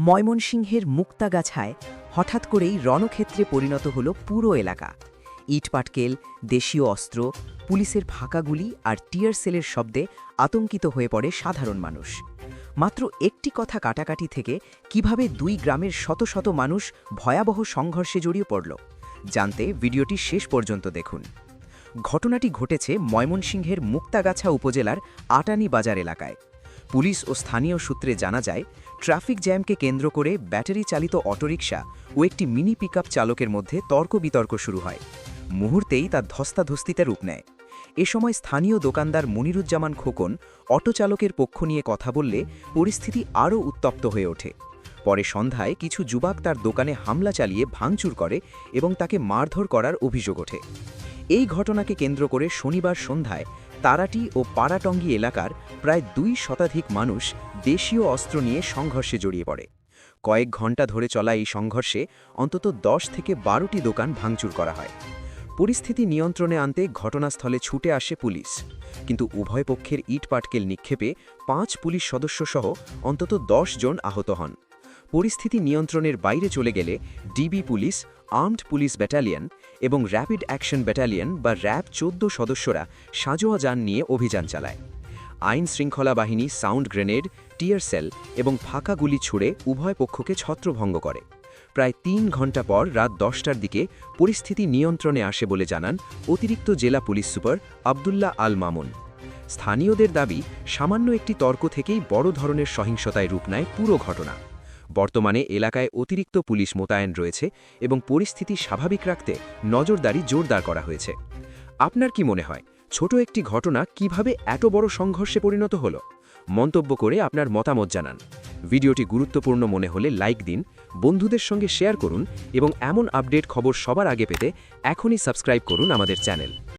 ময়মনসিংহের মুক্তাগাছায় হঠাৎ করেই রণক্ষেত্রে পরিণত হল পুরো এলাকা। ইটপাটকেল, দেশীয় অস্ত্র, পুলিশের ফাঁকা গুলি আর টিয়ার সেলের শব্দে আতঙ্কিত হয়ে পড়ে সাধারণ মানুষ। মাত্র একটি কথা কাটাকাটি থেকে কিভাবে দুই গ্রামের শত শত মানুষ ভয়াবহ সংঘর্ষে জড়িয়ে পড়ল, জানতে ভিডিওটি শেষ পর্যন্ত দেখুন। ঘটনাটি ঘটেছে ময়মনসিংহের মুক্তাগাছা উপজেলার আটানি বাজার এলাকায়। পুলিশ ও স্থানীয় সূত্রে জানা যায়, ট্রাফিক জ্যামকে কেন্দ্র করে ব্যাটারি চালিত অটোরিকশা ও একটি মিনি পিকআপ চালকের মধ্যে তর্ক বিতর্ক শুরু হয়। মুহূর্তেই তা ধস্তাধস্তিতে রূপ নেয়। এ সময় স্থানীয় দোকানদার মনিরুজ্জামান খোকন অটো চালকের পক্ষ নিয়ে কথা বললে পরিস্থিতি আরও উত্তপ্ত হয়ে ওঠে। পরে সন্ধ্যায় কিছু যুবক তার দোকানে হামলা চালিয়ে ভাঙচুর করে এবং তাকে মারধর করার অভিযোগ ওঠে। এই ঘটনাকে কেন্দ্র করে শনিবার সন্ধ্যায় তারাটি ও পাড়াটঙ্গী এলাকার প্রায় 2 শতাধিক মানুষ দেশীয় অস্ত্র নিয়ে সংঘর্ষে জড়িয়ে পড়ে। কয়েক ঘণ্টা ধরে চলা এই সংঘর্ষে অন্তত 10 থেকে 12টি দোকান ভাঙচুর করা হয়। পরিস্থিতি নিয়ন্ত্রণে আনতে ঘটনাস্থলে ছুটে আসে পুলিশ, কিন্তু উভয় পক্ষের ইটপাটকেল নিক্ষেপে 5 পুলিশ সদস্যসহ অন্তত 10 জন আহত হন। পরিস্থিতি নিয়ন্ত্রণের বাইরে চলে গেলে DB police, armed police battalion এবং র্যাপিড অ্যাকশন ব্যাটালিয়ন বা র্যাব 14 সদস্যরা সাঁজোয়া যান নিয়ে অভিযান চালায়। আইন শৃঙ্খলা বাহিনী সাউন্ড গ্রেনেড, টিয়ার সেল এবং ফাঁকা গুলি ছুড়ে উভয় পক্ষকে ছত্রভঙ্গ করে। প্রায় 3 ঘণ্টা পর রাত 10টার দিকে পরিস্থিতি নিয়ন্ত্রণে আসে বলে জানান অতিরিক্ত জেলা পুলিশ সুপার আবদুল্লাহ আল মামুন। স্থানীয়দের দাবি, সামান্য একটি তর্ক থেকেই বড় ধরনের সহিংসতায় রূপ নেয় পুরো ঘটনা। বর্তমানে এলাকায় অতিরিক্ত পুলিশ মোতায়েন রয়েছে এবং পরিস্থিতি স্বাভাবিক রাখতে নজরদারি জোরদার করা হয়েছে। আপনার কি মনে হয়, ছোট একটি ঘটনা কিভাবে এত বড় সংঘর্ষে পরিণত হলো? মন্তব্য করে আপনার মতামত জানান। ভিডিওটি গুরুত্বপূর্ণ মনে হলে লাইক দিন, বন্ধুদের সঙ্গে শেয়ার করুন এবং এমন আপডেট খবর সবার আগে পেতে এখনই সাবস্ক্রাইব করুন আমাদের চ্যানেল।